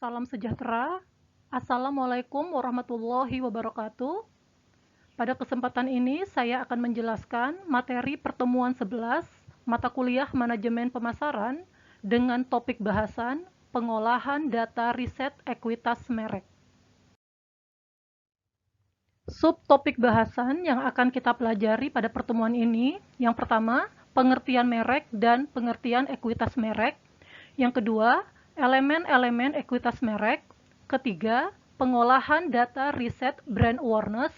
Salam sejahtera. Assalamualaikum warahmatullahi wabarakatuh. Pada kesempatan ini saya akan menjelaskan materi pertemuan 11 mata kuliah manajemen pemasaran dengan topik bahasan pengolahan data riset ekuitas merek. Subtopik bahasan yang akan kita pelajari pada pertemuan ini, yang pertama, pengertian merek dan pengertian ekuitas merek. Yang kedua, elemen-elemen ekuitas merek. Ketiga, pengolahan data riset brand awareness.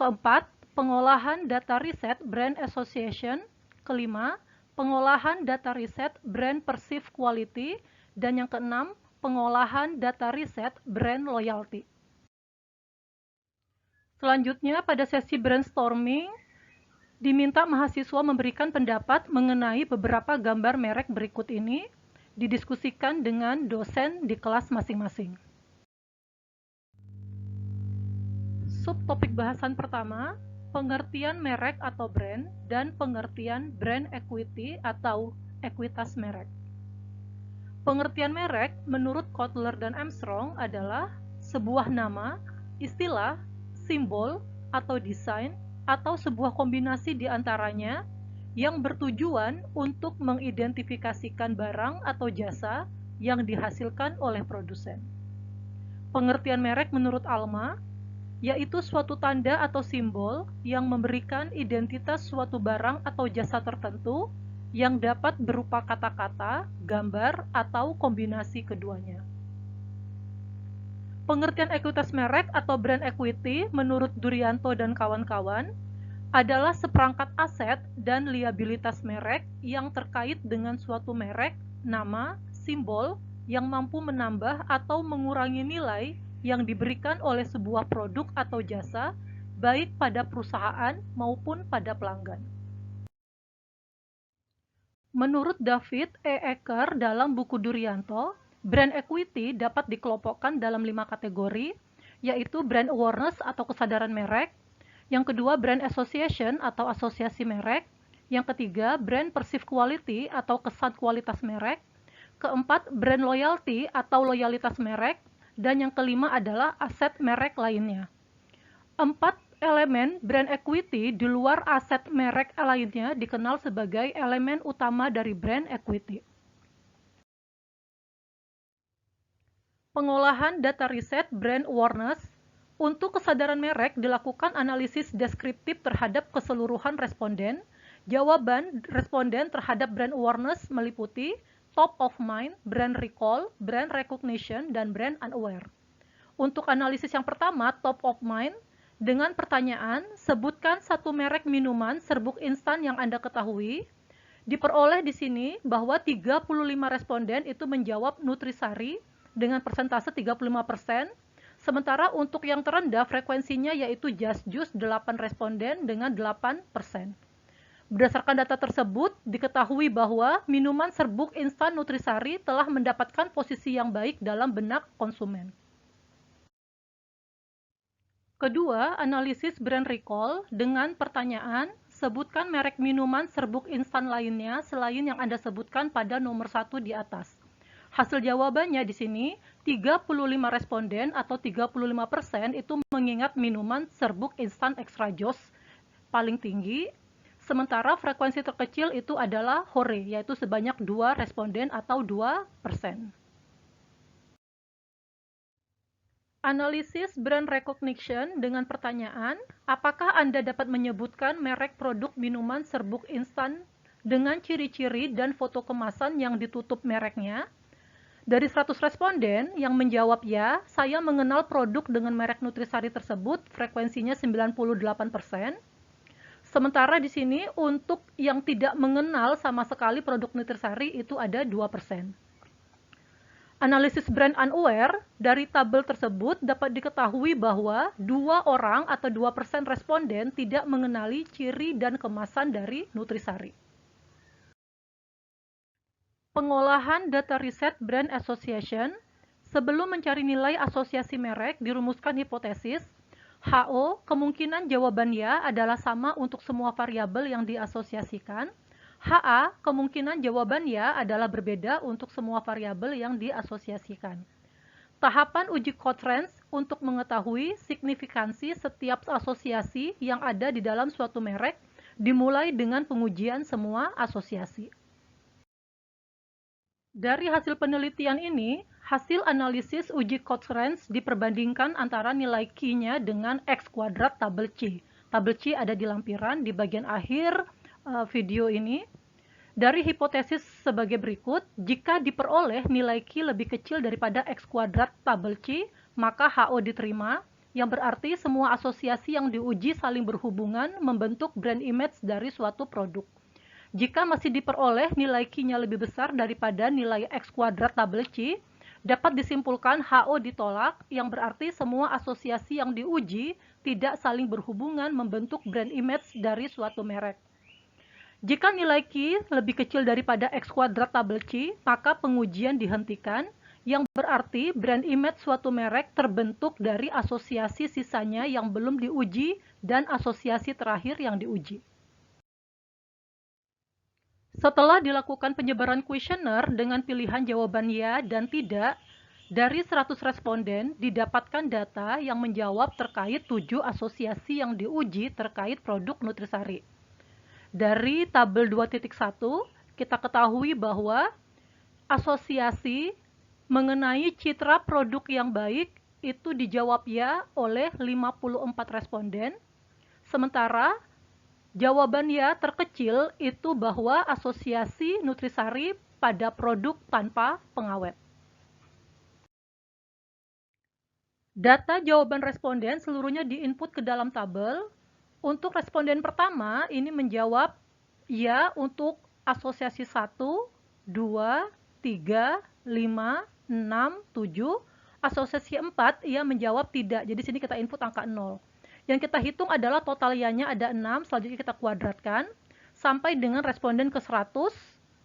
Keempat, pengolahan data riset brand association. Kelima, pengolahan data riset brand perceived quality. Dan yang keenam, pengolahan data riset brand loyalty. Selanjutnya, pada sesi brainstorming, diminta mahasiswa memberikan pendapat mengenai beberapa gambar merek berikut ini, didiskusikan dengan dosen di kelas masing-masing. Subtopik bahasan pertama, pengertian merek atau brand, dan pengertian brand equity atau ekuitas merek. Pengertian merek menurut Kotler dan Armstrong adalah sebuah nama, istilah, simbol, atau desain, atau sebuah kombinasi di antaranya yang bertujuan untuk mengidentifikasikan barang atau jasa yang dihasilkan oleh produsen. Pengertian merek menurut Alma yaitu suatu tanda atau simbol yang memberikan identitas suatu barang atau jasa tertentu yang dapat berupa kata-kata, gambar, atau kombinasi keduanya. Pengertian ekuitas merek atau brand equity menurut Durianto dan kawan-kawan adalah seperangkat aset dan liabilitas merek yang terkait dengan suatu merek, nama, simbol yang mampu menambah atau mengurangi nilai yang diberikan oleh sebuah produk atau jasa, baik pada perusahaan maupun pada pelanggan. Menurut David E. Ecker dalam buku Durianto, brand equity dapat dikelompokkan dalam 5 kategori, yaitu brand awareness atau kesadaran merek, yang kedua brand association atau asosiasi merek, yang ketiga brand perceived quality atau kesan kualitas merek, keempat brand loyalty atau loyalitas merek, dan yang kelima adalah aset merek lainnya. Empat elemen brand equity di luar aset merek lainnya dikenal sebagai elemen utama dari brand equity. Pengolahan data riset brand awareness. Untuk kesadaran merek dilakukan analisis deskriptif terhadap keseluruhan responden. Jawaban responden terhadap brand awareness meliputi top of mind, brand recall, brand recognition, dan brand unaware. Untuk analisis yang pertama, top of mind, dengan pertanyaan, sebutkan satu merek minuman serbuk instan yang Anda ketahui. Diperoleh di sini bahwa 35 responden itu menjawab Nutrisari dengan persentase 35%, sementara untuk yang terendah frekuensinya yaitu Just Juice 8 responden dengan 8%. Berdasarkan data tersebut, diketahui bahwa minuman serbuk instan Nutrisari telah mendapatkan posisi yang baik dalam benak konsumen. Kedua, analisis brand recall dengan pertanyaan, sebutkan merek minuman serbuk instan lainnya selain yang Anda sebutkan pada nomor 1 di atas. Hasil jawabannya di sini, 35 responden atau 35% itu mengingat minuman serbuk instan extra joss paling tinggi, sementara frekuensi terkecil itu adalah Hore, yaitu sebanyak 2 responden atau 2%. Analisis brand recognition dengan pertanyaan, apakah Anda dapat menyebutkan merek produk minuman serbuk instan dengan ciri-ciri dan foto kemasan yang ditutup mereknya? Dari 100 responden yang menjawab ya, saya mengenal produk dengan merek Nutrisari tersebut, frekuensinya 98%. Sementara di sini untuk yang tidak mengenal sama sekali produk Nutrisari itu ada 2%. Analisis brand unaware, dari tabel tersebut dapat diketahui bahwa 2 orang atau 2% responden tidak mengenali ciri dan kemasan dari Nutrisari. Pengolahan data riset brand association. Sebelum mencari nilai asosiasi merek, dirumuskan hipotesis. HO, kemungkinan jawaban ya adalah sama untuk semua variabel yang diasosiasikan. HA, kemungkinan jawaban ya adalah berbeda untuk semua variabel yang diasosiasikan. Tahapan uji Cochrane untuk mengetahui signifikansi setiap asosiasi yang ada di dalam suatu merek dimulai dengan pengujian semua asosiasi. Dari hasil penelitian ini, hasil analisis uji Cochrane diperbandingkan antara nilai Q-nya dengan X kuadrat tabel C. Tabel C ada di lampiran di bagian akhir video ini. Dari hipotesis sebagai berikut, jika diperoleh nilai Q lebih kecil daripada X kuadrat tabel C, maka HO diterima, yang berarti semua asosiasi yang diuji saling berhubungan membentuk brand image dari suatu produk. Jika masih diperoleh nilai Q-nya lebih besar daripada nilai X kuadrat tabel C, dapat disimpulkan HO ditolak, yang berarti semua asosiasi yang diuji tidak saling berhubungan membentuk brand image dari suatu merek. Jika nilai Q lebih kecil daripada X kuadrat tabel C, maka pengujian dihentikan, yang berarti brand image suatu merek terbentuk dari asosiasi sisanya yang belum diuji dan asosiasi terakhir yang diuji. Setelah dilakukan penyebaran kuesioner dengan pilihan jawaban ya dan tidak, dari 100 responden didapatkan data yang menjawab terkait 7 asosiasi yang diuji terkait produk Nutrisari. Dari tabel 2.1, kita ketahui bahwa asosiasi mengenai citra produk yang baik itu dijawab ya oleh 54 responden, sementara jawaban ya terkecil itu bahwa asosiasi Nutrisari pada produk tanpa pengawet. Data jawaban responden seluruhnya diinput ke dalam tabel. Untuk responden pertama, ini menjawab ya untuk asosiasi 1, 2, 3, 5, 6, 7. Asosiasi 4, ia menjawab tidak. Jadi sini kita input angka 0. Yang kita hitung adalah total ya-nya ada 6, selanjutnya kita kuadratkan. Sampai dengan responden ke 100,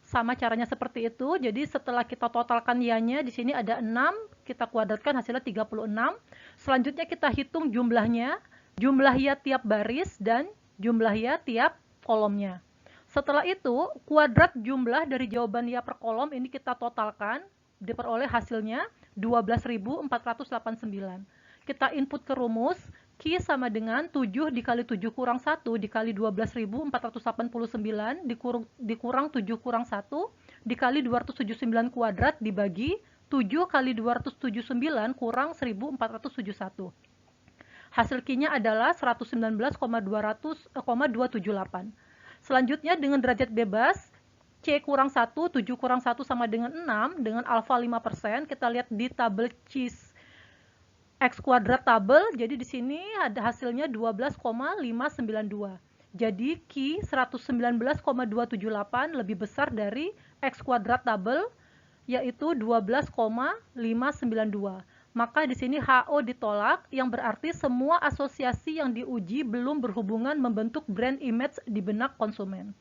sama caranya seperti itu. Jadi setelah kita totalkan ya-nya, di sini ada 6, kita kuadratkan hasilnya 36. Selanjutnya kita hitung jumlahnya. Jumlah ya tiap baris dan jumlah ya tiap kolomnya. Setelah itu, kuadrat jumlah dari jawaban ya per kolom ini kita totalkan, diperoleh hasilnya 12.489. Kita input ke rumus, Q sama dengan 7 dikali 7 kurang 1 dikali 12.489 dikurang 7 kurang 1 dikali 279 kuadrat dibagi 7 kali 279 kurang 1471. Hasil Q-nya adalah 119,278. Selanjutnya dengan derajat bebas, C kurang 1, 7 kurang 1 sama dengan 6, dengan alfa 5%, kita lihat di tabel CIS X kuadrat tabel, jadi di sini ada hasilnya 12,592. Jadi Q 119,278 lebih besar dari X kuadrat tabel, yaitu 12,592. Maka di sini HO ditolak, yang berarti semua asosiasi yang diuji belum berhubungan membentuk brand image di benak konsumen.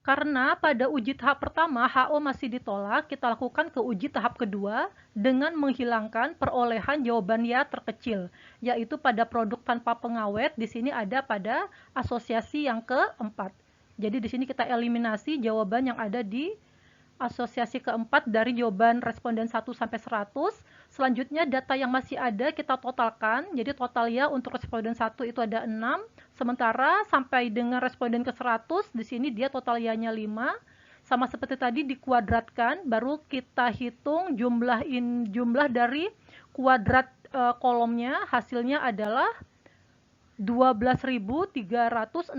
Karena pada uji tahap pertama HO masih ditolak, kita lakukan ke uji tahap kedua dengan menghilangkan perolehan jawaban ya terkecil, yaitu pada produk tanpa pengawet. Di sini ada pada asosiasi yang keempat. Jadi di sini kita eliminasi jawaban yang ada di asosiasi keempat dari jawaban responden 1 sampai 100. Selanjutnya data yang masih ada kita totalkan. Jadi total ya untuk responden 1 itu ada 6. Sementara sampai dengan responden ke 100, di sini dia total ya-nya 5. Sama seperti tadi dikuadratkan, baru kita hitung jumlah dari kuadrat kolomnya. Hasilnya adalah 12.369.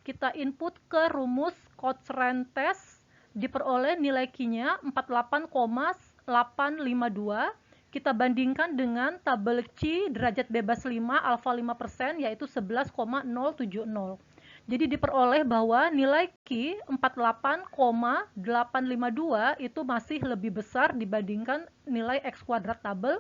Kita input ke rumus Cochrane test, diperoleh nilai Q-nya 48,852. Kita bandingkan dengan tabel C derajat bebas 5 alfa 5%, yaitu 11,070. Jadi diperoleh bahwa nilai Q 48,852 itu masih lebih besar dibandingkan nilai X kuadrat tabel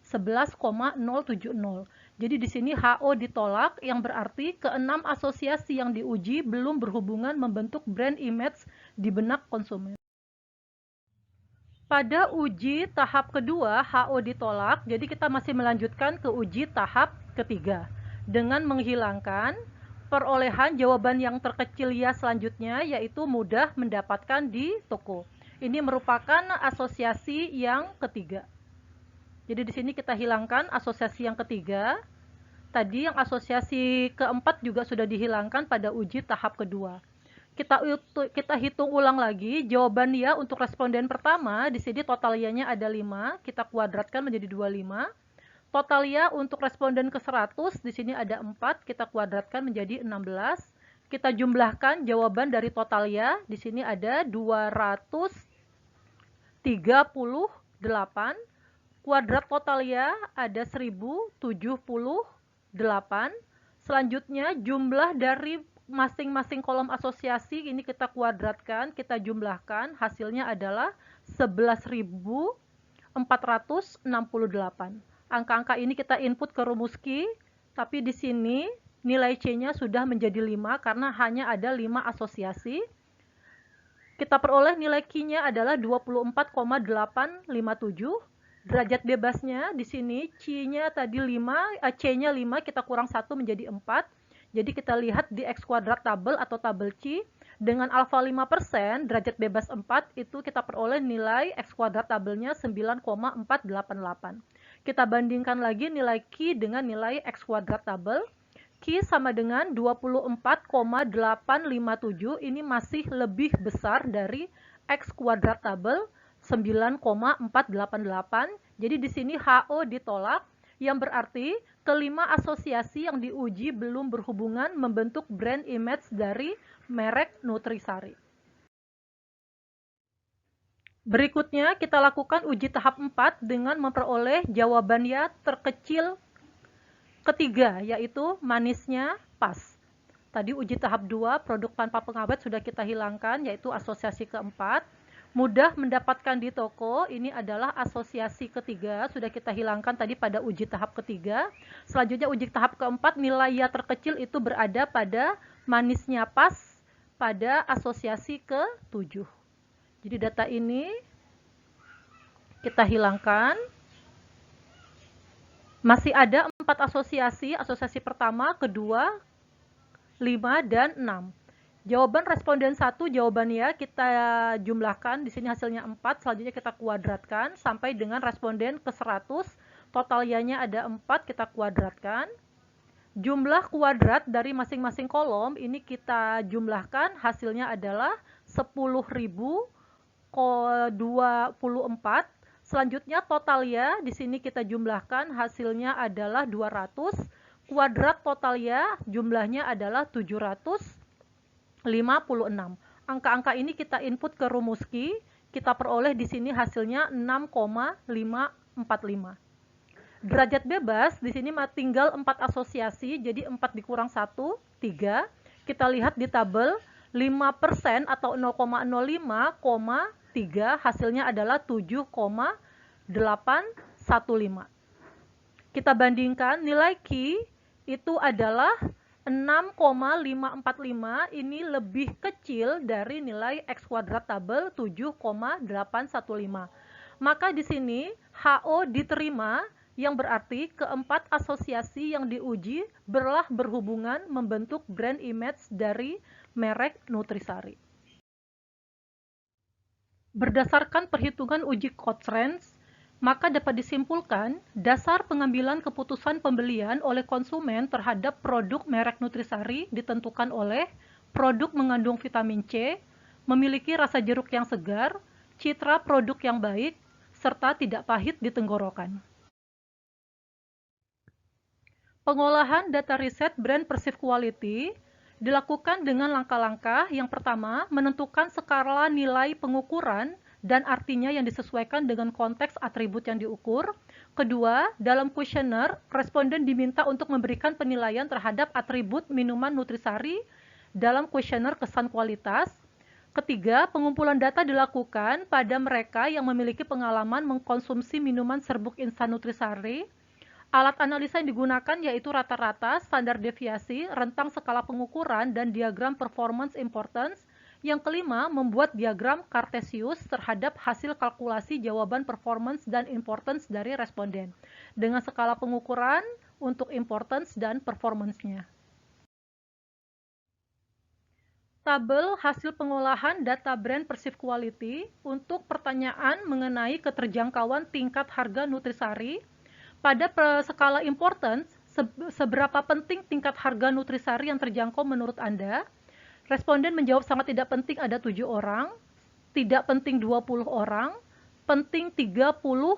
11,070. Jadi di sini HO ditolak, yang berarti keenam asosiasi yang diuji belum berhubungan membentuk brand image di benak konsumen. Pada uji tahap kedua, HO ditolak, jadi kita masih melanjutkan ke uji tahap ketiga dengan menghilangkan perolehan jawaban yang terkecil ya selanjutnya, yaitu mudah mendapatkan di toko. Ini merupakan asosiasi yang ketiga. Jadi di sini kita hilangkan asosiasi yang ketiga. Tadi yang asosiasi keempat juga sudah dihilangkan pada uji tahap kedua. Kita hitung ulang lagi jawaban ya untuk responden pertama. Di sini total ya-nya ada 5, kita kuadratkan menjadi 25. Total ya untuk responden ke 100 di sini ada 4, kita kuadratkan menjadi 16. Kita jumlahkan jawaban dari total ya. Di sini ada 238. Kuadrat total ya ada 1078. Selanjutnya jumlah dari masing-masing kolom asosiasi ini kita kuadratkan, kita jumlahkan, hasilnya adalah 11.468. Angka-angka ini kita input ke rumus Q, tapi di sini nilai C-nya sudah menjadi 5 karena hanya ada 5 asosiasi. Kita peroleh nilai Q-nya adalah 24,857. Derajat bebasnya di sini C-nya tadi 5, C-nya 5, kita kurang 1 menjadi 4. Jadi kita lihat di X kuadrat tabel atau tabel C, dengan alfa 5%, derajat bebas 4, itu kita peroleh nilai X kuadrat tabelnya 9,488. Kita bandingkan lagi nilai Q dengan nilai X kuadrat tabel. Q sama dengan 24,857, ini masih lebih besar dari X kuadrat tabel 9,488. Jadi di sini HO ditolak, yang berarti kelima asosiasi yang diuji belum berhubungan membentuk brand image dari merek Nutrisari. Berikutnya kita lakukan uji tahap 4 dengan memperoleh jawaban ya terkecil ketiga, yaitu manisnya pas. Tadi uji tahap 2 produk tanpa pengawet sudah kita hilangkan, yaitu asosiasi keempat. Mudah mendapatkan di toko, ini adalah asosiasi ketiga, sudah kita hilangkan tadi pada uji tahap ketiga. Selanjutnya uji tahap keempat, nilai ya terkecil itu berada pada manisnya pas pada asosiasi ke-7. Jadi data ini kita hilangkan. Masih ada 4 asosiasi, asosiasi pertama, kedua, 5, dan 6. Jawaban responden 1, jawabannya kita jumlahkan, di sini hasilnya 4, selanjutnya kita kuadratkan sampai dengan responden ke 100, total ya-nya ada 4, kita kuadratkan. Jumlah kuadrat dari masing-masing kolom ini kita jumlahkan, hasilnya adalah 10.024. Selanjutnya total ya, di sini kita jumlahkan, hasilnya adalah 200. Kuadrat total ya, jumlahnya adalah 756. Angka-angka ini kita input ke rumus Q, kita peroleh di sini hasilnya 6,545. Derajat bebas di sini tinggal 4 asosiasi, jadi 4 dikurang 1, 3. Kita lihat di tabel 5% atau 0,05,3, hasilnya adalah 7,815. Kita bandingkan nilai Q itu adalah 6,545, ini lebih kecil dari nilai X kuadrat tabel 7,815. Maka di sini HO diterima, yang berarti keempat asosiasi yang diuji berhubungan membentuk brand image dari merek Nutrisari. Berdasarkan perhitungan uji Cochrane, maka dapat disimpulkan dasar pengambilan keputusan pembelian oleh konsumen terhadap produk merek Nutrisari ditentukan oleh produk mengandung vitamin C, memiliki rasa jeruk yang segar, citra produk yang baik, serta tidak pahit di tenggorokan. Pengolahan data riset brand perceived quality dilakukan dengan langkah-langkah. Yang pertama, menentukan skala nilai pengukuran dan artinya yang disesuaikan dengan konteks atribut yang diukur. Kedua, dalam kuesioner, responden diminta untuk memberikan penilaian terhadap atribut minuman Nutrisari dalam kuesioner kesan kualitas. Ketiga, pengumpulan data dilakukan pada mereka yang memiliki pengalaman mengkonsumsi minuman serbuk instan Nutrisari. Alat analisa yang digunakan yaitu rata-rata, standar deviasi, rentang skala pengukuran, dan diagram performance importance. Yang kelima, membuat diagram Cartesius terhadap hasil kalkulasi jawaban performance dan importance dari responden dengan skala pengukuran untuk importance dan performance-nya. Tabel hasil pengolahan data brand Perceived Quality untuk pertanyaan mengenai keterjangkauan tingkat harga nutrisari pada skala importance, seberapa penting tingkat harga nutrisari yang terjangkau menurut Anda? Responden menjawab sangat tidak penting ada 7 orang, tidak penting 20 orang, penting 39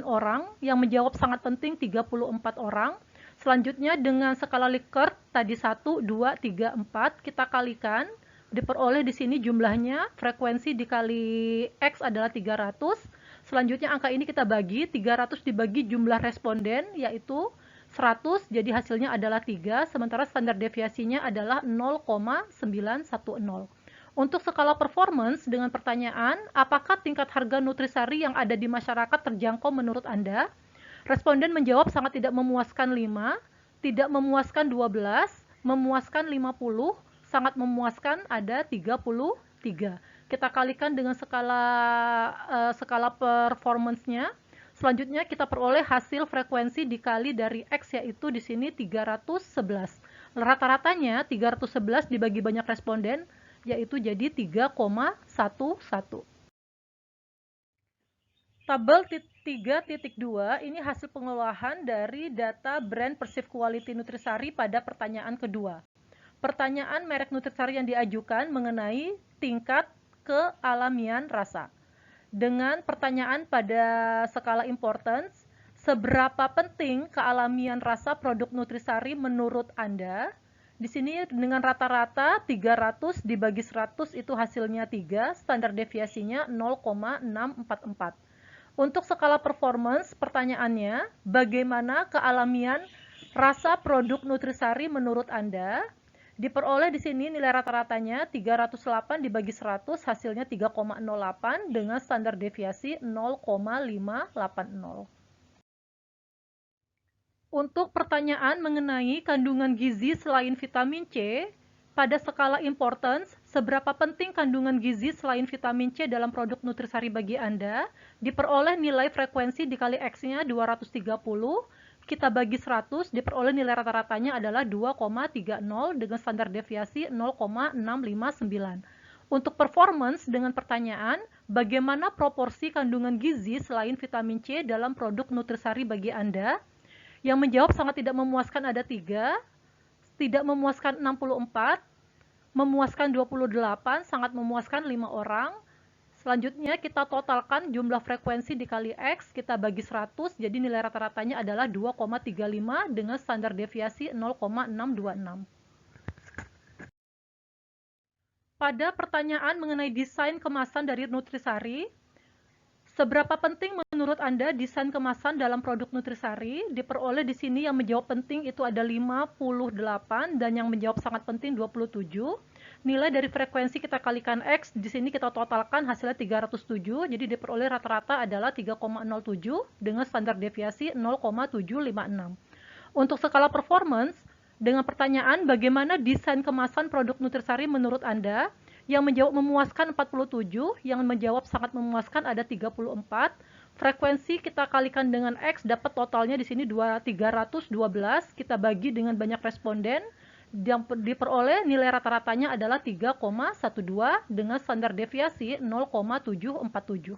orang, yang menjawab sangat penting 34 orang. Selanjutnya dengan skala Likert tadi 1, 2, 3, 4 kita kalikan, diperoleh di sini jumlahnya, frekuensi dikali X adalah 300. Selanjutnya angka ini kita bagi, 300 dibagi jumlah responden yaitu 100, jadi hasilnya adalah 3, sementara standar deviasinya adalah 0,910. Untuk skala performance dengan pertanyaan, apakah tingkat harga nutrisari yang ada di masyarakat terjangkau menurut Anda? Responden menjawab sangat tidak memuaskan 5, tidak memuaskan 12, memuaskan 50, sangat memuaskan ada 33. Kita kalikan dengan skala performance-nya. Selanjutnya kita peroleh hasil frekuensi dikali dari X yaitu di sini 311. Rata-ratanya 311 dibagi banyak responden yaitu jadi 3,11. Tabel 3.2 ini hasil pengolahan dari data brand Perceived Quality Nutrisari pada pertanyaan kedua. Pertanyaan merek nutrisari yang diajukan mengenai tingkat kealamian rasa. Dengan pertanyaan pada skala importance, seberapa penting kealamian rasa produk nutrisari menurut Anda? Di sini dengan rata-rata 300 dibagi 100 itu hasilnya 3, standar deviasinya 0,644. Untuk skala performance, pertanyaannya, bagaimana kealamian rasa produk nutrisari menurut Anda? Diperoleh di sini nilai rata-ratanya 308 dibagi 100, hasilnya 3,08 dengan standar deviasi 0,580. Untuk pertanyaan mengenai kandungan gizi selain vitamin C, pada skala importance, seberapa penting kandungan gizi selain vitamin C dalam produk nutrisari bagi Anda? Diperoleh nilai frekuensi dikali X-nya 230, kita bagi 100, diperoleh nilai rata-ratanya adalah 2,30 dengan standar deviasi 0,659. Untuk performance dengan pertanyaan, bagaimana proporsi kandungan gizi selain vitamin C dalam produk nutrisari bagi Anda? Yang menjawab sangat tidak memuaskan ada 3, tidak memuaskan 64, memuaskan 28, sangat memuaskan 5 orang. Selanjutnya kita totalkan jumlah frekuensi dikali X, kita bagi 100, jadi nilai rata-ratanya adalah 2,35 dengan standar deviasi 0,626. Pada pertanyaan mengenai desain kemasan dari nutrisari, seberapa penting menurut Anda desain kemasan dalam produk nutrisari? Diperoleh di sini yang menjawab penting itu ada 58 dan yang menjawab sangat penting 27. Nilai dari frekuensi kita kalikan X, di sini kita totalkan hasilnya 307, jadi diperoleh rata-rata adalah 3,07 dengan standar deviasi 0,756. Untuk skala performance, dengan pertanyaan bagaimana desain kemasan produk nutrisari menurut Anda? Yang menjawab memuaskan 47, yang menjawab sangat memuaskan ada 34. Frekuensi kita kalikan dengan X, dapat totalnya di sini 312, kita bagi dengan banyak responden, yang diperoleh nilai rata-ratanya adalah 3,12 dengan standar deviasi 0,747.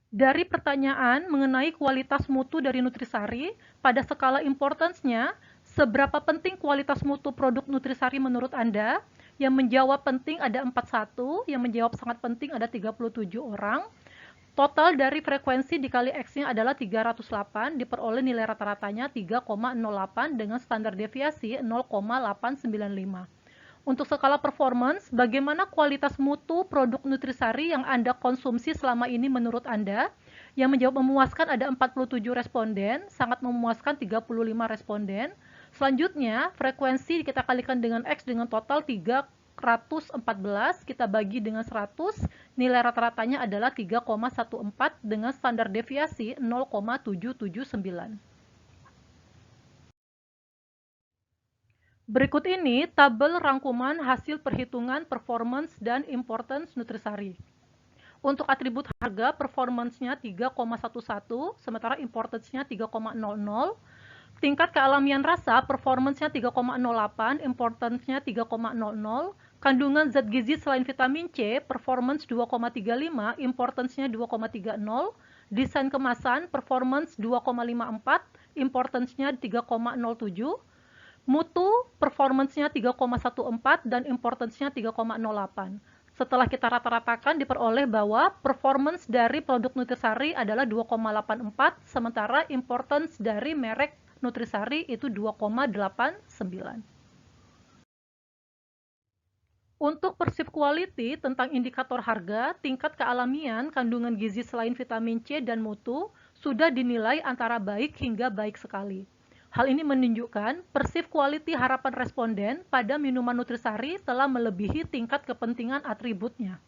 Dari pertanyaan mengenai kualitas mutu dari nutrisari, pada skala importance-nya, seberapa penting kualitas mutu produk nutrisari menurut Anda? Yang menjawab penting ada 41, yang menjawab sangat penting ada 37 orang. Total dari frekuensi dikali X-nya adalah 308, diperoleh nilai rata-ratanya 3,08 dengan standar deviasi 0,895. Untuk skala performance, bagaimana kualitas mutu produk nutrisari yang Anda konsumsi selama ini menurut Anda? Yang menjawab memuaskan ada 47 responden, sangat memuaskan 35 responden. Selanjutnya, frekuensi kita kalikan dengan X dengan total 314, kita bagi dengan 100, nilai rata-ratanya adalah 3,14 dengan standar deviasi 0,779. Berikut ini tabel rangkuman hasil perhitungan performance dan importance nutrisari. Untuk atribut harga, performance-nya 3,11, sementara importance-nya 3,00. Tingkat kealamian rasa, performance-nya 3,08, importance-nya 3,00. Kandungan zat gizi selain vitamin C, performance 2,35, importance-nya 2,30. Desain kemasan, performance 2,54, importance-nya 3,07. Mutu, performance-nya 3,14 dan importance-nya 3,08. Setelah kita rata-ratakan diperoleh bahwa performance dari produk Nutrisari adalah 2,84, sementara importance dari merek Nutrisari itu 2,89. Untuk perceived quality tentang indikator harga, tingkat kealamian, kandungan gizi selain vitamin C dan mutu sudah dinilai antara baik hingga baik sekali. Hal ini menunjukkan perceived quality harapan responden pada minuman Nutrisari telah melebihi tingkat kepentingan atributnya.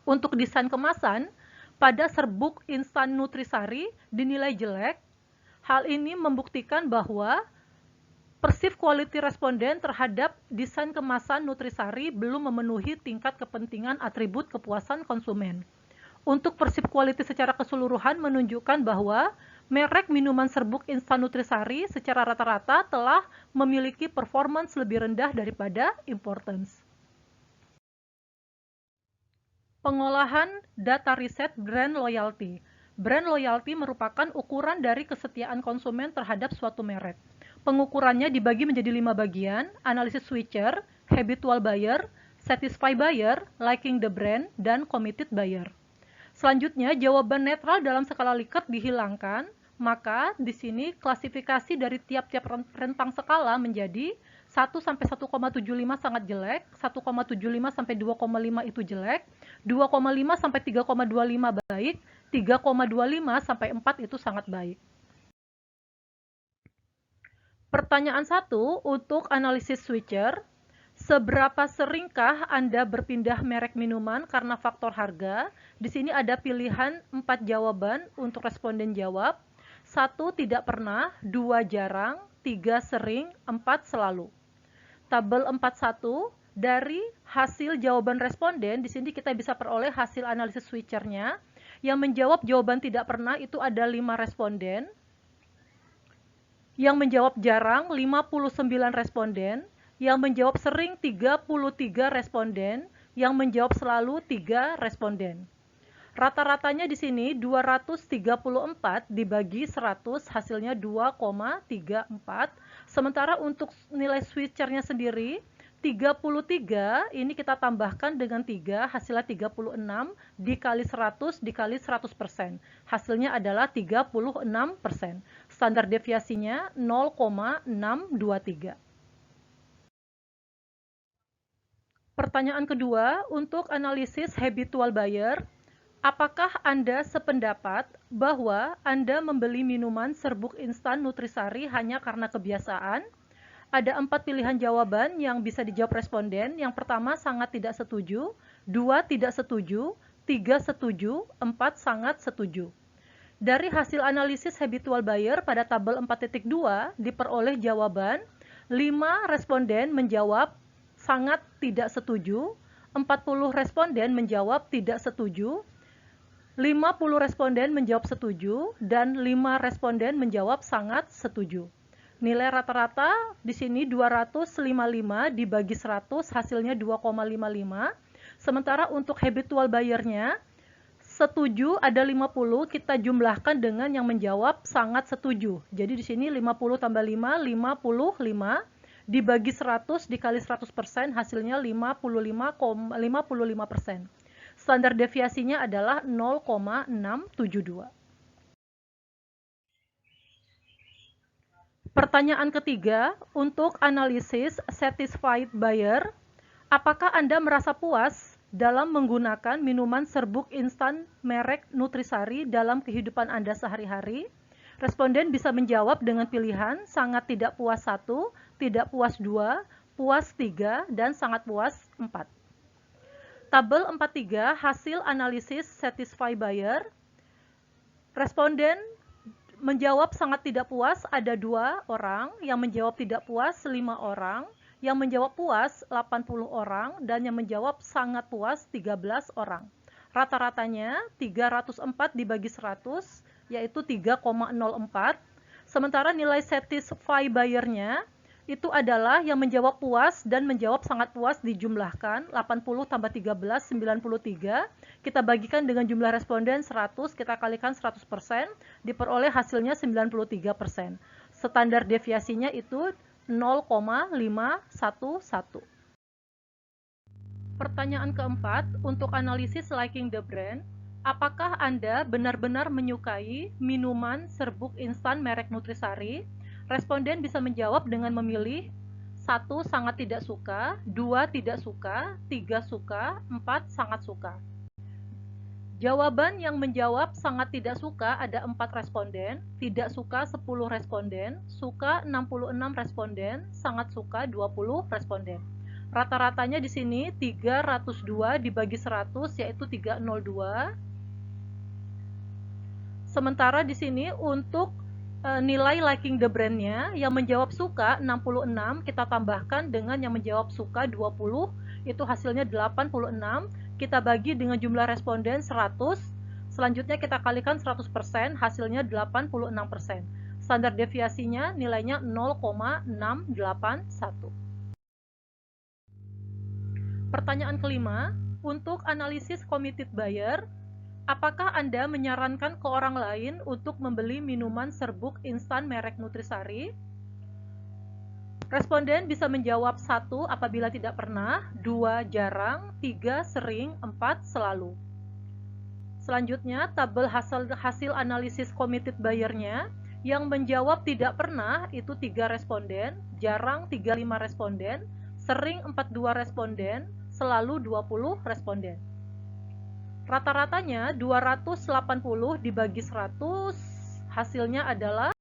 Untuk desain kemasan, pada serbuk instan Nutrisari dinilai jelek. Hal ini membuktikan bahwa perceived quality responden terhadap desain kemasan Nutrisari belum memenuhi tingkat kepentingan atribut kepuasan konsumen. Untuk perceived quality secara keseluruhan menunjukkan bahwa merek minuman serbuk instan Nutrisari secara rata-rata telah memiliki performance lebih rendah daripada importance. Pengolahan data riset brand loyalty. Brand loyalty merupakan ukuran dari kesetiaan konsumen terhadap suatu merek. Pengukurannya dibagi menjadi 5 bagian: analisis switcher, habitual buyer, satisfied buyer, liking the brand, dan committed buyer. Selanjutnya, jawaban netral dalam skala Likert dihilangkan, maka di sini klasifikasi dari tiap-tiap rentang skala menjadi 1 sampai 1,75 sangat jelek, 1,75 sampai 2,5 itu jelek, 2,5 sampai 3,25 baik, 3,25 sampai 4 itu sangat baik. Pertanyaan 1 untuk analisis switcher. Seberapa seringkah Anda berpindah merek minuman karena faktor harga? Di sini ada pilihan 4 jawaban untuk responden jawab. 1 tidak pernah, 2 jarang, 3 sering, 4 selalu. Tabel 41, dari hasil jawaban responden, di sini kita bisa peroleh hasil analisis switchernya. Yang menjawab jawaban tidak pernah itu ada 5 responden. Yang menjawab jarang 59 responden. Yang menjawab sering 33 responden, yang menjawab selalu 3 responden. Rata-ratanya di sini 234 dibagi 100 hasilnya 2,34. Sementara untuk nilai switchernya sendiri 33 ini kita tambahkan dengan 3, hasilnya 36 dikali 100 dikali 100%. Hasilnya adalah 36%. Standar deviasinya 0,623. Pertanyaan kedua, untuk analisis habitual buyer, apakah Anda sependapat bahwa Anda membeli minuman serbuk instan Nutrisari hanya karena kebiasaan? Ada 4 pilihan jawaban yang bisa dijawab responden. Yang pertama, sangat tidak setuju, 2 tidak setuju, 3 setuju, 4 sangat setuju. Dari hasil analisis habitual buyer pada tabel 4.2 diperoleh jawaban 5 responden menjawab sangat tidak setuju, 40 responden menjawab tidak setuju, 50 responden menjawab setuju, dan 5 responden menjawab sangat setuju. Nilai rata-rata di sini 255 dibagi 100 hasilnya 2,55. Sementara untuk habitual buyer-nya setuju ada 50, kita jumlahkan dengan yang menjawab sangat setuju. Jadi di sini 50 tambah 5, 55 dibagi 100 dikali 100% hasilnya 55,55%. Standar deviasinya adalah 0,672. Pertanyaan ketiga, untuk analisis satisfied buyer, apakah Anda merasa puas dalam menggunakan minuman serbuk instan merek Nutrisari dalam kehidupan Anda sehari-hari? Responden bisa menjawab dengan pilihan sangat tidak puas 1, tidak puas 2, puas 3, dan sangat puas 4. Tabel 43 hasil analisis satisfied buyer. Responden menjawab sangat tidak puas ada 2 orang, yang menjawab tidak puas 5 orang, yang menjawab puas 80 orang, dan yang menjawab sangat puas 13 orang. Rata-ratanya 304 dibagi 100, yaitu 3,04. Sementara nilai satisfy buyer-nya itu adalah yang menjawab puas dan menjawab sangat puas dijumlahkan 80 tambah 13, 93. Kita bagikan dengan jumlah responden 100, kita kalikan 100%, diperoleh hasilnya 93%. Standar deviasinya itu 0,511. Pertanyaan keempat, untuk analisis liking the brand, apakah Anda benar-benar menyukai minuman serbuk instan merek Nutrisari? Responden bisa menjawab dengan memilih 1. Sangat tidak suka, 2. Tidak suka, 3. Suka, 4. Sangat suka. Jawaban yang menjawab sangat tidak suka ada 4 responden, tidak suka 10 responden, suka 66 responden, sangat suka 20 responden. Rata-ratanya di sini 302 dibagi 100 yaitu 302. Sementara di sini untuk nilai liking the brand-nya yang menjawab suka 66, kita tambahkan dengan yang menjawab suka 20, itu hasilnya 86, kita bagi dengan jumlah responden 100, selanjutnya kita kalikan 100%, hasilnya 86%. Standar deviasinya nilainya 0,681. Pertanyaan kelima, untuk analisis committed buyer, apakah Anda menyarankan ke orang lain untuk membeli minuman serbuk instan merek Nutrisari? Responden bisa menjawab 1. Apabila tidak pernah, 2. Jarang, 3. Sering, 4. Selalu. Selanjutnya, tabel hasil analisis committed buyer-nya. Yang menjawab tidak pernah itu 3 responden, jarang 35 responden, sering 42 responden, selalu 20 responden. Rata-ratanya 280 dibagi 100, hasilnya adalah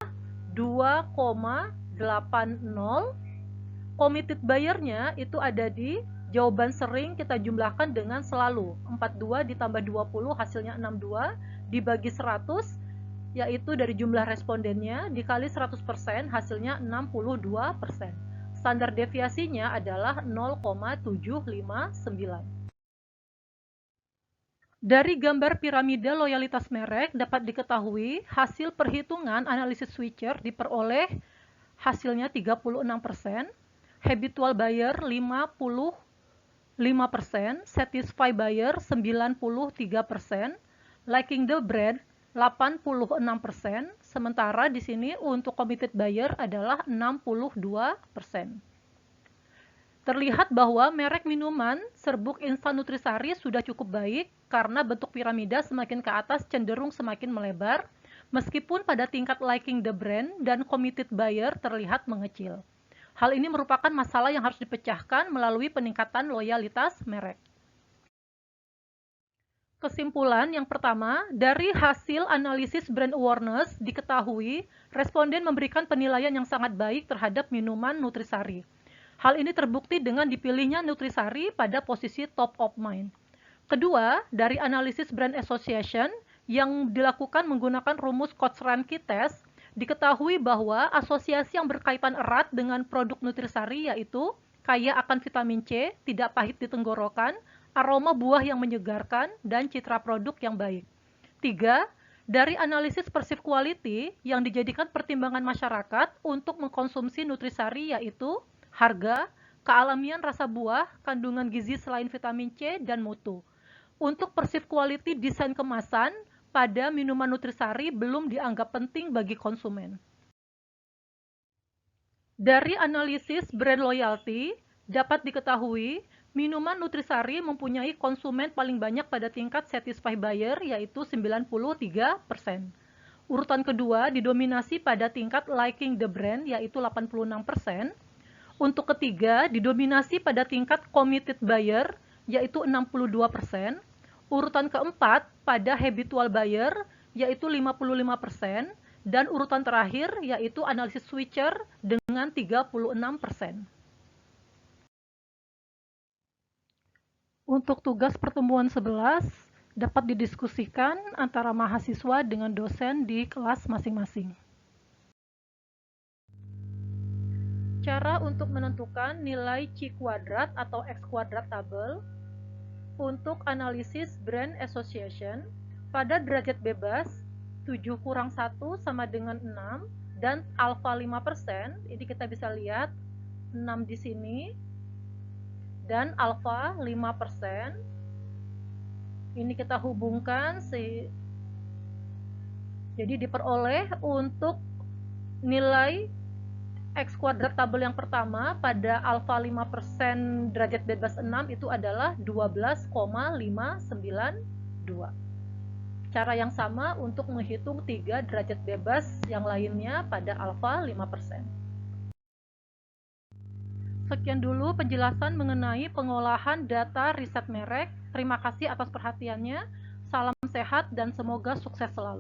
2,80. Committed buyer-nya itu ada di jawaban sering kita jumlahkan dengan selalu. 42 ditambah 20 hasilnya 62, dibagi 100, yaitu dari jumlah respondennya, dikali 100% hasilnya 62%. Standar deviasinya adalah 0,759. Dari gambar piramida loyalitas merek dapat diketahui hasil perhitungan analisis switcher diperoleh hasilnya 36%, habitual buyer 55%, satisfy buyer 93%, liking the brand 86%, sementara di sini untuk committed buyer adalah 62%. Terlihat bahwa merek minuman serbuk instan Nutrisari sudah cukup baik karena bentuk piramida semakin ke atas cenderung semakin melebar, meskipun pada tingkat liking the brand dan committed buyer terlihat mengecil. Hal ini merupakan masalah yang harus dipecahkan melalui peningkatan loyalitas merek. Kesimpulan yang pertama, dari hasil analisis brand awareness diketahui responden memberikan penilaian yang sangat baik terhadap minuman Nutrisari. Hal ini terbukti dengan dipilihnya Nutrisari pada posisi top of mind. Kedua, dari analisis brand association yang dilakukan menggunakan rumus Koch-Ranke test, diketahui bahwa asosiasi yang berkaitan erat dengan produk Nutrisari yaitu kaya akan vitamin C, tidak pahit di tenggorokan, aroma buah yang menyegarkan, dan citra produk yang baik. 3. Dari analisis perceived quality yang dijadikan pertimbangan masyarakat untuk mengkonsumsi Nutrisari yaitu harga, kealamian rasa buah, kandungan gizi selain vitamin C, dan mutu. Untuk perceived quality desain kemasan, pada minuman Nutrisari belum dianggap penting bagi konsumen. Dari analisis brand loyalty, dapat diketahui minuman Nutrisari mempunyai konsumen paling banyak pada tingkat satisfy buyer yaitu 93%. Urutan kedua didominasi pada tingkat liking the brand yaitu 86%. Untuk ketiga didominasi pada tingkat committed buyer yaitu 62%. Urutan keempat pada habitual buyer yaitu 55%. Dan urutan terakhir yaitu analisis switcher dengan 36%. Untuk tugas pertemuan 11 dapat didiskusikan antara mahasiswa dengan dosen di kelas masing-masing. Cara untuk menentukan nilai C kuadrat atau X kuadrat tabel untuk analisis brand association pada derajat bebas 7 kurang 1 sama dengan 6, dan alfa 5%, ini kita bisa lihat 6 di sini, dan alfa 5%. Ini kita hubungkan, jadi diperoleh untuk nilai X kuadrat tabel yang pertama pada alfa 5% derajat bebas 6 itu adalah 12,592. Cara yang sama untuk menghitung 3 derajat bebas yang lainnya pada alfa 5%. Sekian dulu penjelasan mengenai pengolahan data riset merek. Terima kasih atas perhatiannya. Salam sehat dan semoga sukses selalu.